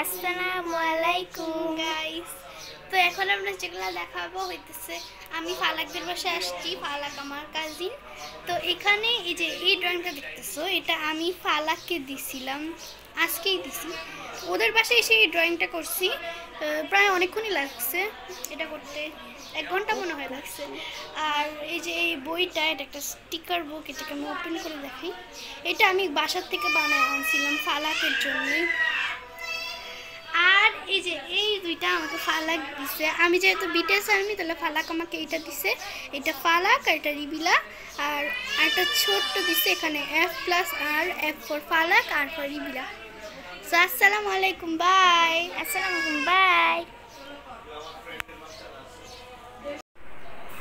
আসসালামু আলাইকুম গাইস। তো এখন আমরা যেগুলো দেখাবো হইতেছে আমি ফালাকদের বাসায় আসছি। ফালাক আমার কাজিন। তো এখানে এই যে এই ড্রয়িংটা দেখতেছো, এটা আমি ফালাককে দিছিলাম, আজকেই দিছি। ওদের বাসায় এসে এই ড্রয়িংটা করছি। প্রায় অনেকক্ষণই লাগছে এটা করতে, 1 ঘন্টা মনে হয় লাগছে। আর এই যে এই বইটা, এটা একটা স্টিকার বুক, এটাকে আমি ওপেন করে দেখাই। এটা আমি বাসার থেকে বানায় আনছিলাম ফালাকের জন্যই। আর এই যে এই দুইটা আমাকে ফালাক দিছে, আমি যেহেতু বিটেস আর্মি তাহলে ফালাক আমাকে এইটা দিছে। এটা ফালাক আর এটা রিবিলা। আর একটা ছোট্ট দিছে এখানে F+ R F for Falaq R for রিবিলা। So আসসালামু আলাইকুম, বাই। আসসালামু আলাইকুম, বাই।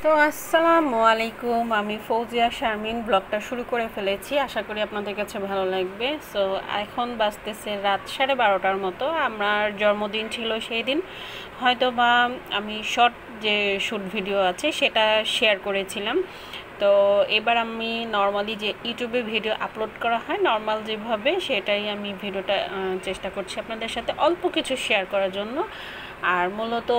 তো আসসালামু আলাইকুম, আমি ফৌজিয়া শারমিন ব্লগটা শুরু করে ফেলেছি। আশা করি আপনাদের কাছে ভালো লাগবে। সো এখন বাজতেছে রাত 12:30টার মতো। আমার জন্মদিন ছিল সেই দিন, হয়তো বা আমি শর্ট যে শ্যুট ভিডিও আছে সেটা শেয়ার করেছিলাম। তো এবার আমি নর্মালি যে ইউটিউবে ভিডিও আপলোড করা হয় নর্মাল যেভাবে, সেটাই আমি ভিডিওটা চেষ্টা করছি আপনাদের সাথে অল্প কিছু শেয়ার করার জন্য। আর মূলত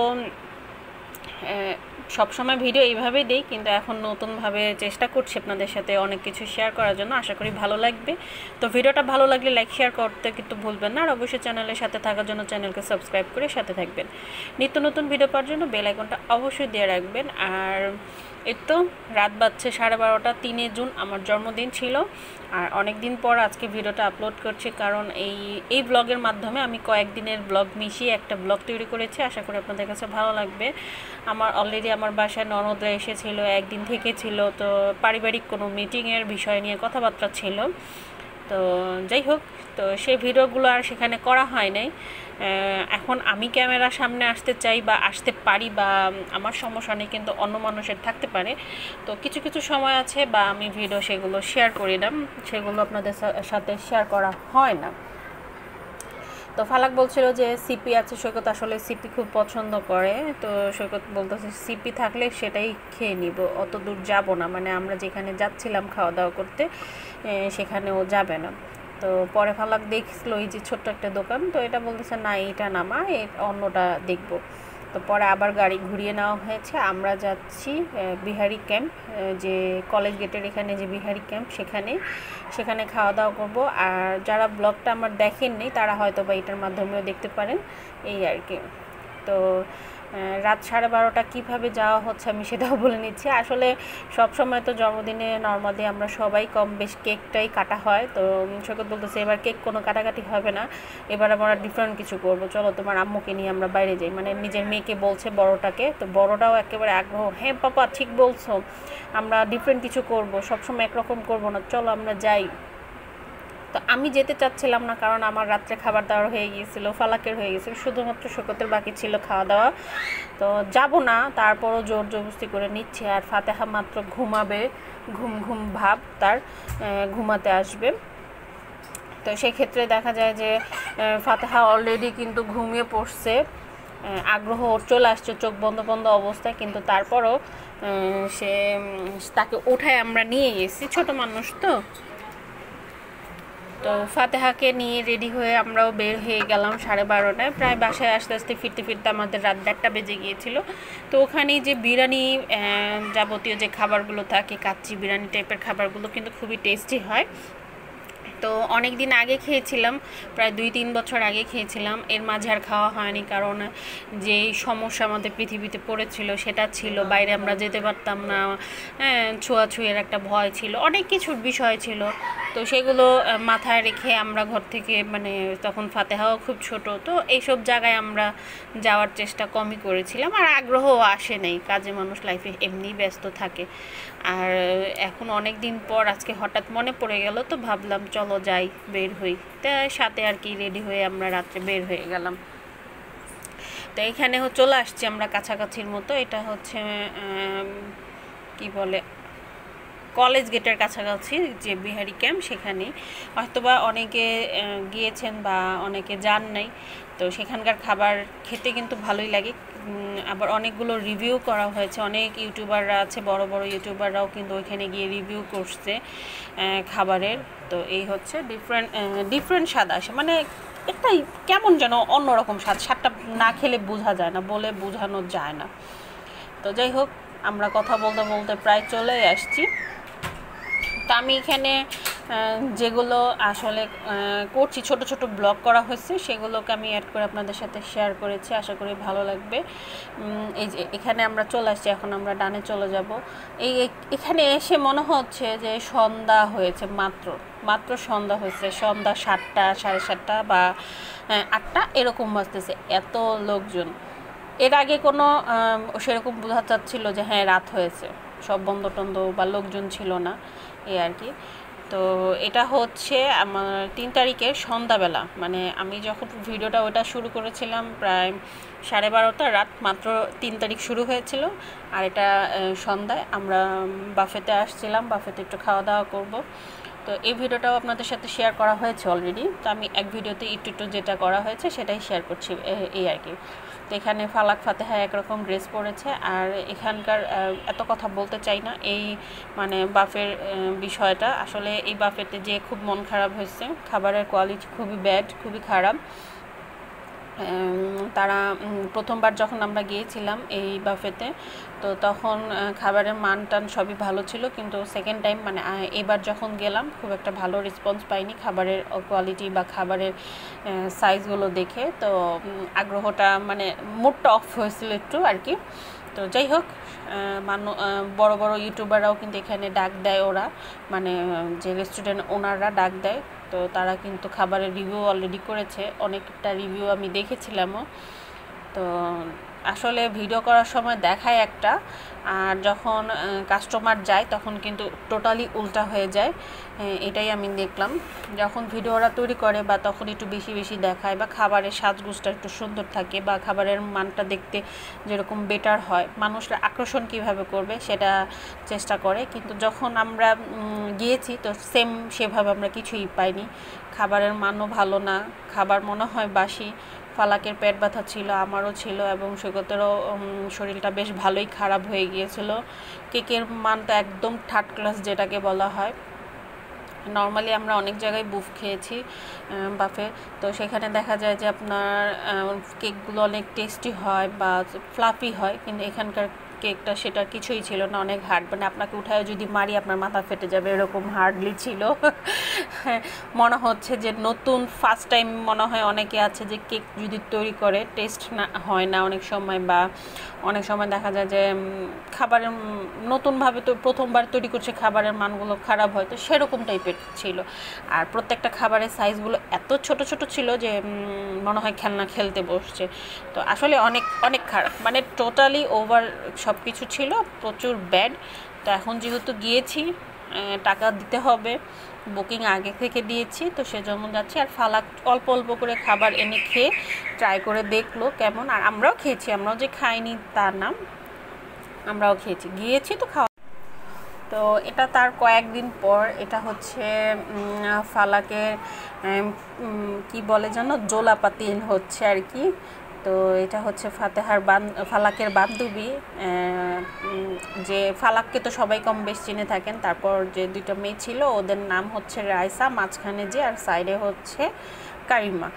সবসময় ভিডিও এইভাবেই দিই, কিন্তু এখন নতুনভাবে চেষ্টা করছি আপনাদের সাথে অনেক কিছু শেয়ার করার জন্য। আশা করি ভালো লাগবে। তো ভিডিওটা ভালো লাগলে লাইক শেয়ার করতে কিন্তু ভুলবেন না। আর অবশ্যই চ্যানেলের সাথে থাকার জন্য চ্যানেলকে সাবস্ক্রাইব করে সাথে থাকবেন। নিত্য নতুন ভিডিও পাওয়ার জন্য বেল আইকনটা অবশ্যই দিয়ে রাখবেন। আর এই তো রাত বাজছে 12:30, 3 জুন আমার জন্মদিন ছিল। আর অনেক দিন পর আজকে ভিডিওটা আপলোড করছি, কারণ এই ব্লগের মাধ্যমে আমি কয়েকদিনের ব্লগ মিশিয়ে একটা ব্লগ তৈরি করেছি। আশা করি আপনাদের কাছে ভালো লাগবে। আমার অলরেডি আমার বাসায় ননদরা এসেছিলো, একদিন থেকে ছিল। তো পারিবারিক কোনো মিটিংয়ের বিষয় নিয়ে কথাবার্তা ছিল। তো যাই হোক, তো সেই ভিডিওগুলো আর সেখানে করা হয় নাই। এখন আমি ক্যামেরার সামনে আসতে চাই বা আসতে পারি, বা আমার সমস্যা নেই, কিন্তু অন্য মানুষের থাকতে পারে। তো কিছু কিছু সময় আছে বা আমি ভিডিও সেগুলো শেয়ার করি না, সেগুলো আপনাদের সাথে শেয়ার করা হয় না। তো ফালাক বলছিল যে সিপি আছে, সৈকত আসলে সিপি খুব পছন্দ করে। তো সৈকত বলতেছে সিপি থাকলে সেটাই খেয়ে নিব, অত দূর যাব না, মানে আমরা যেখানে যাচ্ছিলাম খাওয়া দাওয়া করতে সেখানেও যাবে না। তো পরে ফালাক দেখছিল এই যে ছোট্ট একটা দোকান, তো এটা বলতেছে না এইটা নামা, অন্যটা দেখব। তো পরে আবার গাড়ি ঘুরিয়ে নেওয়া হয়েছে। আমরা যাচ্ছি বিহারি ক্যাম্প, যে কলেজ গেটের এখানে যে বিহারি ক্যাম্প, সেখানে খাওয়া দাওয়া করব। আর যারা ব্লগটা আমার দেখেননি তারা হয়তো বা এটার মাধ্যমেও দেখতে পারেন, এই আর কি। তো রাত 12:30 কীভাবে যাওয়া হচ্ছে আমি সেটাও বলে নিচ্ছি। আসলে সবসময় তো জন্মদিনে নর্মালি আমরা সবাই কম বেশ কেকটাই কাটা হয়। তো সৈকত বলতেছে এবার কেক কোনো কাটাকাটি হবে না, এবার আমরা ডিফারেন্ট কিছু করব, চলো তোমার আম্মুকে নিয়ে আমরা বাইরে যাই। মানে নিজের মেয়েকে বলছে বড়টাকে। তো বড়টাও একেবারে আগ্রহ, হ্যাঁ পাপা ঠিক বলছো, আমরা ডিফারেন্ট কিছু করব, সবসময় একরকম করব না, চলো আমরা যাই। তো আমি যেতে চাচ্ছিলাম না, কারণ আমার রাত্রে খাবার দাওয়ার হয়ে গিয়েছিল, ফালাকের হয়ে গিয়েছিল, শুধুমাত্র সৈকতের বাকি ছিল খাওয়া দাওয়া। তো যাব না, তারপরও জোর জবরদস্তি করে নিচ্ছে। আর ফাতেহা মাত্র ঘুমাবে, ঘুম ঘুম ভাব তার, ঘুমাতে আসবে। তো সেক্ষেত্রে দেখা যায় যে ফাতেহা অলরেডি কিন্তু ঘুমিয়ে পড়ছে, আগ্রহ ওর চলে আসছে চোখ বন্ধ বন্ধ অবস্থায়, কিন্তু তারপরও তাকে উঠায় আমরা নিয়ে গেছি, ছোট মানুষ তো। তো ফাতেহাকে নিয়ে রেডি হয়ে আমরাও বের হয়ে গেলাম 12:30টায়। প্রায় বাসায় আস্তে আস্তে ফিরতে ফিরতে আমাদের রাত 1:30 বেজে গিয়েছিল। তো ওখানে যে বিরিয়ানি যাবতীয় যে খাবারগুলো থাকে, কাচ্চি বিরিয়ানি টাইপের খাবারগুলো কিন্তু খুবই টেস্টি হয়। তো অনেক দিন আগে খেয়েছিলাম, প্রায় 2-3 বছর আগে খেয়েছিলাম। এর মাঝে আর খাওয়া হয়নি, কারণ যেই সমস্যা আমাদের পৃথিবীতে পড়েছিল সেটা ছিল, বাইরে আমরা যেতে পারতাম না, ছোঁয়াছুঁয়ের একটা ভয় ছিল, অনেক কিছুর বিষয় ছিল। তো সেগুলো মাথায় রেখে আমরা ঘর থেকে, মানে তখন ফাতেহাও খুব ছোট, তো এইসব জায়গায় আমরা যাওয়ার চেষ্টা কমই করেছিলাম। আর আগ্রহও আসে নেই, কাজে মানুষ লাইফে এমনি ব্যস্ত থাকে। আর এখন অনেক দিন পর আজকে হঠাৎ মনে পড়ে গেল, তো ভাবলাম চলো যাই, বের হই। তাই সাথে আর কি রেডি হয়ে আমরা রাত্রে বের হয়ে গেলাম। তো এখানে চলে আসছি আমরা কাছাকাছির মতো। এটা হচ্ছে কি বলে, কলেজ গেটের কাছাকাছি যে বিহারি ক্যাম্প, সেখানে হয়তোবা অনেকে গিয়েছেন বা অনেকে যান নাই। তো সেখানকার খাবার খেতে কিন্তু ভালোই লাগে। আবার অনেকগুলো রিভিউ করা হয়েছে, অনেক ইউটিউবাররা আছে, বড় বড় ইউটিউবাররাও কিন্তু ওইখানে গিয়ে রিভিউ করছে খাবারের। তো এই হচ্ছে ডিফারেন্ট স্বাদ আসে, মানে একটাই কেমন যেন অন্যরকম স্বাদ, স্বাদটা না খেলে বোঝা যায় না, বলে বোঝানো যায় না। তো যাই হোক, আমরা কথা বলতে বলতে প্রায় চলে আসছি। তো আমি এখানে যেগুলো আসলে করছি, ছোট ছোট ব্লগ করা হয়েছে, সেগুলোকে আমি অ্যাড করে আপনাদের সাথে শেয়ার করেছি, আশা করি ভালো লাগবে। এই যে এখানে আমরা চলে আসছি, এখন আমরা ডানে চলে যাব। এখানে এসে মনে হচ্ছে যে সন্ধ্যা হয়েছে, মাত্র সন্ধ্যা হয়েছে, সন্ধ্যা 7টা 7:30 বা 8টা এরকম বাজতেছে, এত লোকজন। এর আগে কোনো সেরকম বোঝা যাচ্ছিল যে হ্যাঁ রাত হয়েছে, সব বন্ধ টন্ধ বা লোকজন ছিল না, এই আর কি। তো এটা হচ্ছে আমার 3 তারিখের সন্ধ্যাবেলা, মানে আমি যখন ভিডিওটা ওটা শুরু করেছিলাম প্রায় 12:30 রাত, মাত্র 3 তারিখ শুরু হয়েছিল। আর এটা সন্ধ্যায় আমরা বাফেতে আসছিলাম, বাফেতে একটু খাওয়া দাওয়া করব। তো এই ভিডিওটাও আপনাদের সাথে শেয়ার করা হয়েছে অলরেডি, তো আমি এক ভিডিওতে একটু যেটা করা হয়েছে সেটাই শেয়ার করছি, এই আর কি। তো এখানে ফালাক ফাতেহা একরকম ড্রেস পরেছে। আর এখানকার এত কথা বলতে চাই না, এই মানে বাফের বিষয়টা, আসলে এই বাফেতে যে খুব মন খারাপ হয়েছে, খাবারের কোয়ালিটি খুবই ব্যাড, খুবই খারাপ। তারা প্রথমবার যখন আমরা গিয়েছিলাম এই বাফেতে, তো তখন খাবারের মান টান সবই ভালো ছিল, কিন্তু সেকেন্ড টাইম মানে এবার যখন গেলাম খুব একটা ভালো রেসপন্স পাইনি খাবারের কোয়ালিটি বা খাবারের সাইজগুলো দেখে। তো আগ্রহটা মানে মুডটা অফ হয়েছিল একটু আর কি। তো যাই হোক, বড় বড় ইউটিউবাররাও কিন্তু এখানে ডাক দেয়, ওরা মানে যে রেস্টুরেন্ট ওনাররা ডাক দেয়। তো তারা কিন্তু খাবারের রিভিউ অলরেডি করেছে, অনেকটা রিভিউ আমি দেখেছিলামও। তো আসলে ভিডিও করার সময় দেখায় একটা, আর যখন কাস্টমার যায় তখন কিন্তু টোটালি উল্টা হয়ে যায়। এটাই আমি দেখলাম, যখন ভিডিও ওরা তৈরি করে বা তখন একটু বেশি বেশি দেখায়, বা খাবারের সাজগোজটা একটু সুন্দর থাকে, বা খাবারের মানটা দেখতে যেরকম বেটার হয়, মানুষরা আকর্ষণ কিভাবে করবে সেটা চেষ্টা করে। কিন্তু যখন আমরা গিয়েছি তো সেভাবে আমরা কিছুই পাইনি, খাবারের মানও ভালো না, খাবার মনে হয় বাসি। ফালাকের পেট ব্যথা ছিল, আমারও ছিল, এবং সৈকতেরও শরীরটা বেশ ভালোই খারাপ হয়ে গিয়েছিল। কেকের মানটা একদম থার্ড ক্লাস যেটাকে বলা হয়। নর্মালি আমরা অনেক জায়গায় বুফ খেয়েছি বাফে, তো সেখানে দেখা যায় যে আপনার কেকগুলো অনেক টেস্টি হয় বা ফ্লাফি হয়, কিন্তু এখানকার কেকটা সেটা কিছুই ছিল না, অনেক হার্ড, মানে আপনাকে উঠায় যদি মারি আপনার মাথা ফেটে যাবে এরকম হার্ডলি ছিল। মনে হচ্ছে যে নতুন ফার্স্ট টাইম, মনে হয় অনেকে আছে যে কেক যদি তৈরি করে টেস্ট না হয় না অনেক সময়, বা অনেক সময় দেখা যায় যে খাবারের নতুনভাবে তো প্রথমবার তৈরি করছে, খাবারের মানগুলো খারাপ হয়, তো সেরকম টাইপের ছিল। আর প্রত্যেকটা খাবারের সাইজগুলো এত ছোট ছোট ছিল যে মনে হয় খেলনা খেলতে বসছে। তো আসলে অনেক অনেক খারাপ, মানে টোটালি ওভার সব কিছু ছিল, প্রচুর ব্যাড। তো এখন যেহেতু গিয়েছি, টাকা দিতে হবে, বুকিং আগে থেকে দিয়েছি, তো সেজন্য যাচ্ছি। আর ফালাক অল্প অল্প করে খাবার এনে খেয়ে ট্রাই করে দেখলো কেমন। আর আমরাও খেয়েছি, আমরাও যে খাইনি তার নাম, আমরাও খেয়েছি, গিয়েছি তো খাওয়া। তো এটা তার কয়েকদিন পর, এটা হচ্ছে ফালাকের কি বলে যেন জোলাপাতি হচ্ছে আর কি। তো এটা হচ্ছে ফালাকের বান্ধবী, যে ফালাককে তো সবাই কম বেশ চিনে থাকেন। তারপর যে দুটো মেয়ে ছিল ওদের নাম হচ্ছে রাইসা, মাঝখানে যে, আর সাইডে হচ্ছে কারিমা।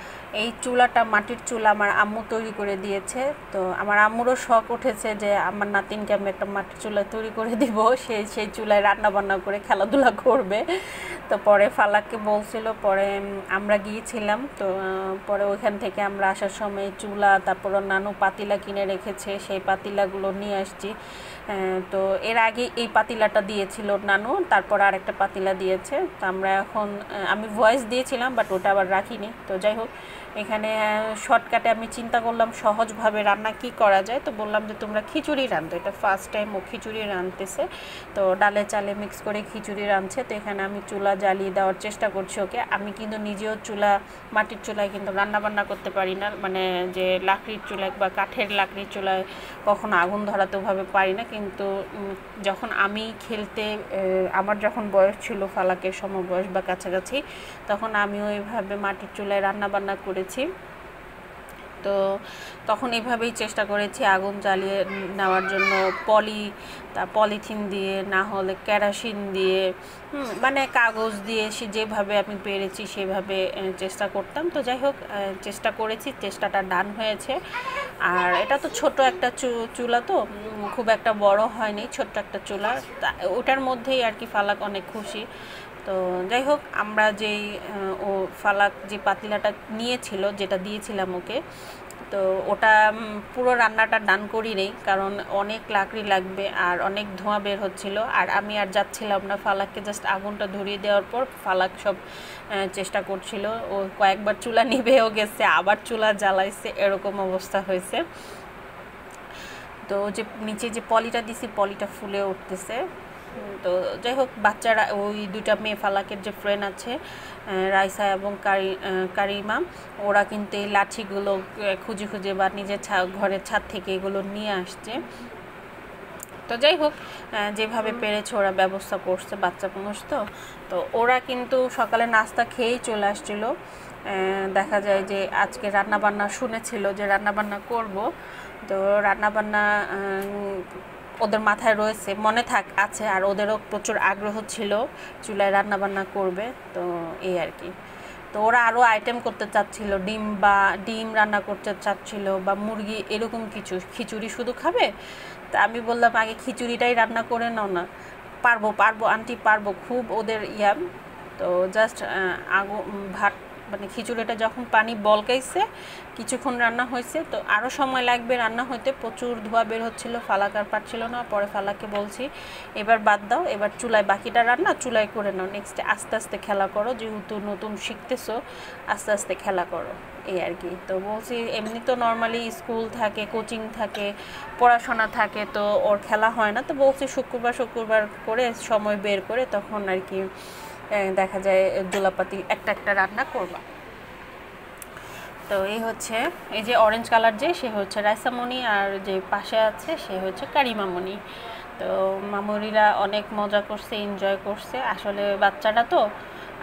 এই চুলাটা মাটির চুলা আমার আম্মু তৈরি করে দিয়েছে। তো আমার আম্মুরও শখ উঠেছে যে আমার নাতিনকে আমি একটা মাটির চুলা তৈরি করে দিব, সেই চুলায় রান্না বান্না করে খেলাধুলা করবে। তো পরে ফালাককে বলছিল, পরে আমরা গিয়েছিলাম, তো পরে ওইখান থেকে আমরা আসার সময় চুলা, তারপর নানু পাতিলা কিনে রেখেছে, সেই পাতিলাগুলো নিয়ে আসছি। তো এর আগে এই পাতিলাটা দিয়েছিল নানু, তারপর আরেকটা পাতিলা দিয়েছে। তো আমরা এখন, আমি ভয়েস দিয়েছিলাম বাট ওটা আবার রাখিনি। তো যাই হোক, এখানে শর্টকাটে আমি চিন্তা করলাম সহজভাবে রান্না কি করা যায়, তো বললাম যে তোমরা খিচুড়ি রাঁধো, এটা ফার্স্ট টাইম ও খিচুড়ি রাঁধতেছে। তো ডালে চালে মিক্স করে খিচুড়ি রাঁধছে। তো এখানে আমি চুলা জ্বালিয়ে দেওয়ার চেষ্টা করছি ওকে। আমি কিন্তু নিজেও মাটির চুলায় কিন্তু রান্না বান্না করতে পারি না, মানে যে লাকড়ির চুলায় বা কাঠের লাকড়ির চুলায় কখনো আগুন ধরাতে ওভাবে পারি না। কিন্তু যখন আমি খেলতে, আমার যখন বয়স ছিল ফালাকের সমবয়স বা কাছাকাছি, তখন আমিও এইভাবে মাটির চুলায় রান্না বান্না করেছি। তো তখন এভাবেই চেষ্টা করেছি আগুন জ্বালিয়ে নেওয়ার জন্য, পলিথিন দিয়ে, না হলে কেরোসিন দিয়ে, মানে কাগজ দিয়ে, যেভাবে আমি পেরেছি সেভাবে চেষ্টা করতাম। তো যাই হোক, চেষ্টা করেছি, চেষ্টাটা ডান হয়েছে। আর এটা তো ছোট একটা চুলা, তো খুব একটা বড় হয়নি, ছোট্ট একটা চুলা, ওটার মধ্যেই আর কি ফালাক অনেক খুশি। তো যাই হোক, আমরা যেই ফালাক যে পাতিলাটা নিয়েছিল, যেটা দিয়েছিলাম ওকে, তো ওটা পুরো রান্নাটা ডান করি নেই, কারণ অনেক লাকড়ি লাগবে আর অনেক ধোঁয়া বের হচ্ছিল, আর আমি আর যাচ্ছিলাম না। ফালাককে জাস্ট আগুনটা ধরিয়ে দেওয়ার পর ফালাক সব চেষ্টা করছিল, ও কয়েকবার চুলা নিভেও গেছে, আবার চুলা জ্বালাইছে, এরকম অবস্থা হয়েছে। তো যে নিচে যে পলিটা দিছি, পলিটা ফুলে উঠতেছে। তো যাই হোক, বাচ্চারা, ওই দুইটা মেয়ে ফালাকের যে ফ্রেন্ড আছে, রাইসা এবং কারিমা, ওরা কিন্তু এই লাঠিগুলো খুঁজে খুঁজে বা নিজের ঘরের ছাদ থেকে এগুলো নিয়ে আসছে। তো যাই হোক, যেভাবে পেরেছে ওরা ব্যবস্থা করছে, বাচ্চা মানুষ তো ওরা কিন্তু সকালে নাস্তা খেয়েই চলে আসছিল। দেখা যায় যে আজকে রান্নাবান্না শুনেছিল যে রান্নাবান্না করব, তো রান্নাবান্না ওদের মাথায় রয়েছে, মনে আছে, আর ওদেরও প্রচুর আগ্রহ ছিল চুলায় রান্নাবান্না করবে। তো এই আর কি। তো ওরা আরও আইটেম করতে চাচ্ছিল, ডিম রান্না করতে চাচ্ছিল, বা মুরগি, এরকম কিছু। খিচুড়ি শুধু খাবে, তা আমি বললাম আগে খিচুড়িটাই রান্না করে নাও না। পারবো আন্টি, পারবো, খুব ওদের ইয়া। তো জাস্ট ভাত, মানে খিচুড়িটা যখন পানি বলকাইছে, কিছুক্ষণ রান্না হয়েছে, তো আরও সময় লাগবে রান্না হইতে, প্রচুর ধোঁয়া বের হচ্ছিল, ফালাক আর পারছিল না। পরে ফালাককে বলছি এবার বাদ দাও, এবার চুলায় বাকিটা রান্না চুলায় করে নাও, নেক্সটে আস্তে আস্তে খেলা করো, যেহেতু নতুন শিখতেছো, আস্তে আস্তে খেলা করো, এই আর কি। তো বলছি এমনি তো নর্মালি স্কুল থাকে, কোচিং থাকে, পড়াশোনা থাকে, তো ওর খেলা হয় না। তো বলছি শুক্রবার করে সময় বের করে তখন আর কি দেখা যায় জুলাপাতি একটা রান্না করবা। তো এই হচ্ছে, এই যে অরেঞ্জ কালার, যে সে হচ্ছে রাইসামণি, আর যে পাশে আছে সে হচ্ছে কারিমামণি। তো মামুরিরা অনেক মজা করছে, এনজয় করছে, আসলে বাচ্চাটা তো,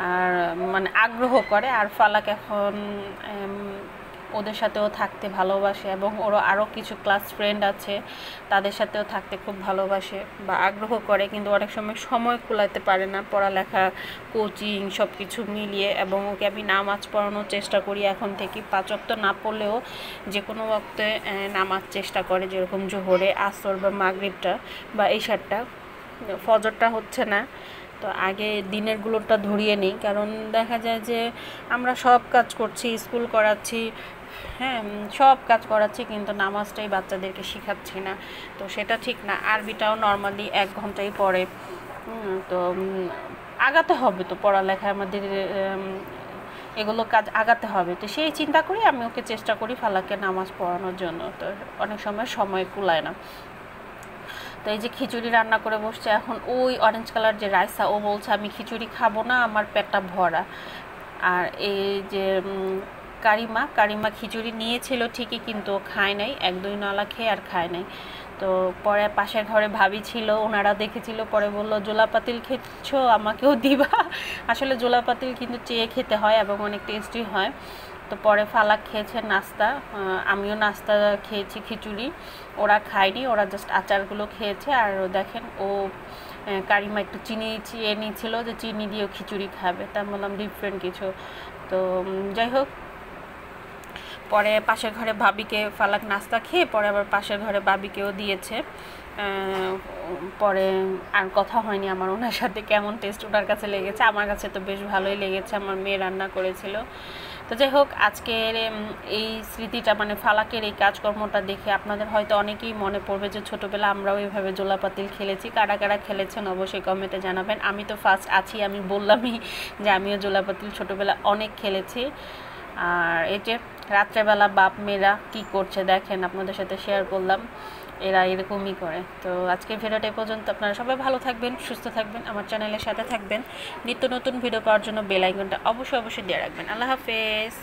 আর মানে আগ্রহ করে। আর ফালাক এখন ওদের সাথেও থাকতে ভালোবাসে, এবং ওরও আরও কিছু ক্লাস ফ্রেন্ড আছে, তাদের সাথেও থাকতে খুব ভালোবাসে বা আগ্রহ করে, কিন্তু অনেক সময় কুলাতে পারে না, পড়ালেখা, কোচিং সব কিছু মিলিয়ে। এবং ওকে আমি নামাজ পড়ানোর চেষ্টা করি এখন থেকে, 5 ওয়াক্ত না পড়লেও যে কোনো ওয়াক্তে নামাজ চেষ্টা করে, যেরকম জোহরে, আসর বা মাগরিবটা বা এশারটা। ফজরটা হচ্ছে না, তো আগে দিনেরগুলোটা ধরিয়ে নিই, কারণ দেখা যায় যে আমরা সব কাজ করছি, স্কুল করাচ্ছি, হ্যাঁ, সব কাজ করাচ্ছি, কিন্তু নামাজটাই বাচ্চাদেরকে শেখাচ্ছি না, তো সেটা ঠিক না। আরবিটাও নর্মালি 1 ঘন্টাই পড়ে, তো আগাতে হবে, তো পড়ালেখায় আমাদের এগুলো কাজ আগাতে হবে। তো সেই চিন্তা করি আমি ওকে চেষ্টা করি ফালাককে নামাজ পড়ানোর জন্য, তো অনেক সময় কুলায় না। তো এই যে খিচুড়ি রান্না করে বসছে এখন, ওই অরেঞ্জ কালার যে রাইসা, ও বলছে আমি খিচুড়ি খাবো না, আমার পেটটা ভরা। আর এই যে কারিমা খিচুড়ি নিয়েছিল ঠিকই, কিন্তু খায় নাই, 1-2 নলা খেয়ে আর খায় নাই। তো পরে পাশের ঘরে ভাবি ছিল, ওনারা দেখেছিল, পরে বলল জোলাপাতিল খেয়েছ, আমাকেও দিবা। আসলে জোলাপাতিল কিন্তু চেয়ে খেতে হয় এবং অনেক টেস্টি হয়। তো পরে ফালাক খেয়েছে নাস্তা, আমিও নাস্তা খেয়েছি খিচুড়ি, ওরা খায়নি, ওরা জাস্ট আচারগুলো খেয়েছে। আর দেখেন, ও কারিমা একটু চিনি নিয়েছিল, যে চিনি দিয়েও খিচুড়ি খাবে, তা বললাম ডিফারেন্ট কিছু। তো যাই হোক, পরে পাশের ঘরে ভাবিকে ফালাক নাস্তা খেয়ে পরে আবার পাশের ঘরে ভাবিকেও দিয়েছে। পরে আর কথা হয়নি আমার ওনার সাথে, কেমন টেস্ট ওনার কাছে লেগেছে, আমার কাছে তো বেশ ভালোই লেগেছে, আমার মেয়ে রান্না করেছিল। তো যাই হোক, আজকের এই স্মৃতিটা, মানে ফালাকের এই কাজকর্মটা দেখে আপনাদের হয়তো অনেকেই মনে পড়বে যে ছোটোবেলা আমরাও এইভাবে জোলাপাতিল খেলেছি। কারা কারা খেলেছেন অবশ্যই কমেন্টে জানাবেন। আমি তো ফার্স্ট আছি, আমি বললামই যে আমিও জোলাপাতিল ছোটোবেলা অনেক খেলেছি। আর এই যে রাত্রেবেলা বাপ মেয়েরা কী করছে দেখেন, আপনাদের সাথে শেয়ার করলাম, এরা এরকমই করে। তো আজকের ভিডিওটা এই পর্যন্ত, আপনারা সবাই ভালো থাকবেন, সুস্থ থাকবেন, আমার চ্যানেলের সাথে থাকবেন, নিত্য নতুন ভিডিও পাওয়ার জন্য বেল আইকনটা অবশ্যই দিয়ে রাখবেন। আল্লাহ হাফেজ।